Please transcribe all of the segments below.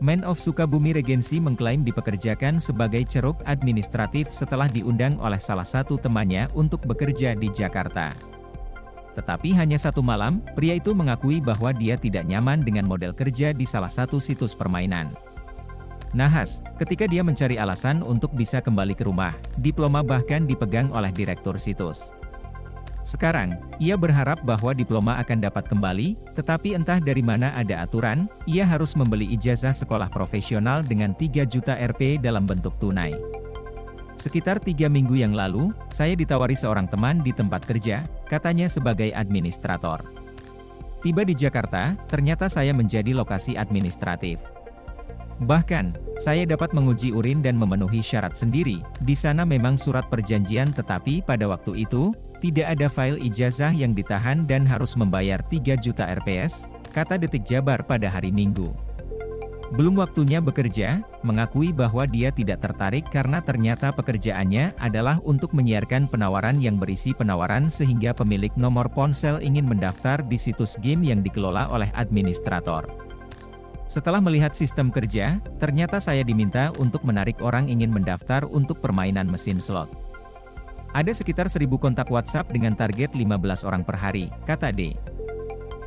Man of Sukabumi Regency mengklaim dipekerjakan sebagai ceruk administratif setelah diundang oleh salah satu temannya untuk bekerja di Jakarta. Tetapi hanya satu malam, pria itu mengakui bahwa dia tidak nyaman dengan model kerja di salah satu situs permainan. Nahas, ketika dia mencari alasan untuk bisa kembali ke rumah, diploma bahkan dipegang oleh direktur situs. Sekarang, ia berharap bahwa diploma akan dapat kembali, tetapi entah dari mana ada aturan, ia harus membeli ijazah sekolah profesional dengan 3 juta Rp dalam bentuk tunai. Sekitar 3 minggu yang lalu, saya ditawari seorang teman di tempat kerja, katanya sebagai administrator. Tiba di Jakarta, ternyata saya menjadi lokasi administratif. Bahkan, saya dapat menguji urin dan memenuhi syarat sendiri. Di sana memang surat perjanjian, tetapi pada waktu itu, tidak ada file ijazah yang ditahan dan harus membayar 3 juta Rps, kata Detik Jabar pada hari Minggu. Belum waktunya bekerja, mengakui bahwa dia tidak tertarik karena ternyata pekerjaannya adalah untuk menyiarkan penawaran yang berisi penawaran sehingga pemilik nomor ponsel ingin mendaftar di situs game yang dikelola oleh administrator. Setelah melihat sistem kerja, ternyata saya diminta untuk menarik orang ingin mendaftar untuk permainan mesin slot. Ada sekitar 1.000 kontak WhatsApp dengan target 15 orang per hari, kata D.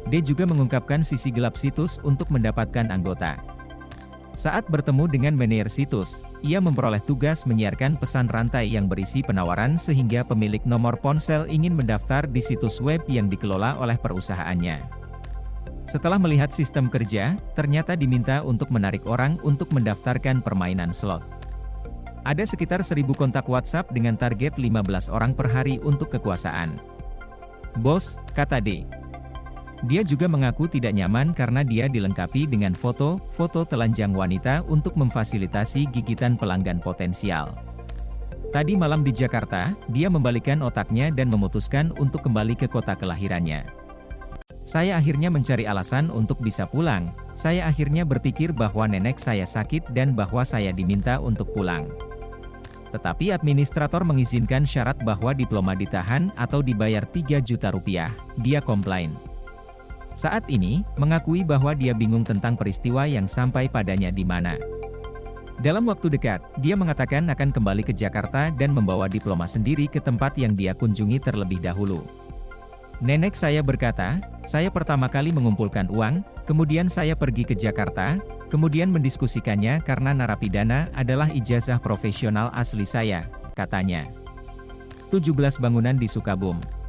D juga mengungkapkan sisi gelap situs untuk mendapatkan anggota. Saat bertemu dengan manajer situs, ia memperoleh tugas menyiarkan pesan rantai yang berisi penawaran sehingga pemilik nomor ponsel ingin mendaftar di situs web yang dikelola oleh perusahaannya. Setelah melihat sistem kerja, ternyata diminta untuk menarik orang untuk mendaftarkan permainan slot. Ada sekitar 1.000 kontak WhatsApp dengan target 15 orang per hari untuk kekuasaan. Bos, kata D. Dia juga mengaku tidak nyaman karena dia dilengkapi dengan foto-foto telanjang wanita untuk memfasilitasi gigitan pelanggan potensial. Tadi malam di Jakarta, dia membalikkan otaknya dan memutuskan untuk kembali ke kota kelahirannya. Saya akhirnya mencari alasan untuk bisa pulang. Saya akhirnya berpikir bahwa nenek saya sakit dan bahwa saya diminta untuk pulang. Tetapi administrator mengizinkan syarat bahwa diploma ditahan atau dibayar 3 juta rupiah. Dia komplain. Saat ini, mengakui bahwa dia bingung tentang peristiwa yang sampai padanya di mana. Dalam waktu dekat, dia mengatakan akan kembali ke Jakarta dan membawa diploma sendiri ke tempat yang dia kunjungi terlebih dahulu. Nenek saya berkata, saya pertama kali mengumpulkan uang, kemudian saya pergi ke Jakarta, kemudian mendiskusikannya karena narapidana adalah ijazah profesional asli saya, katanya. 17 bangunan di Sukabumi.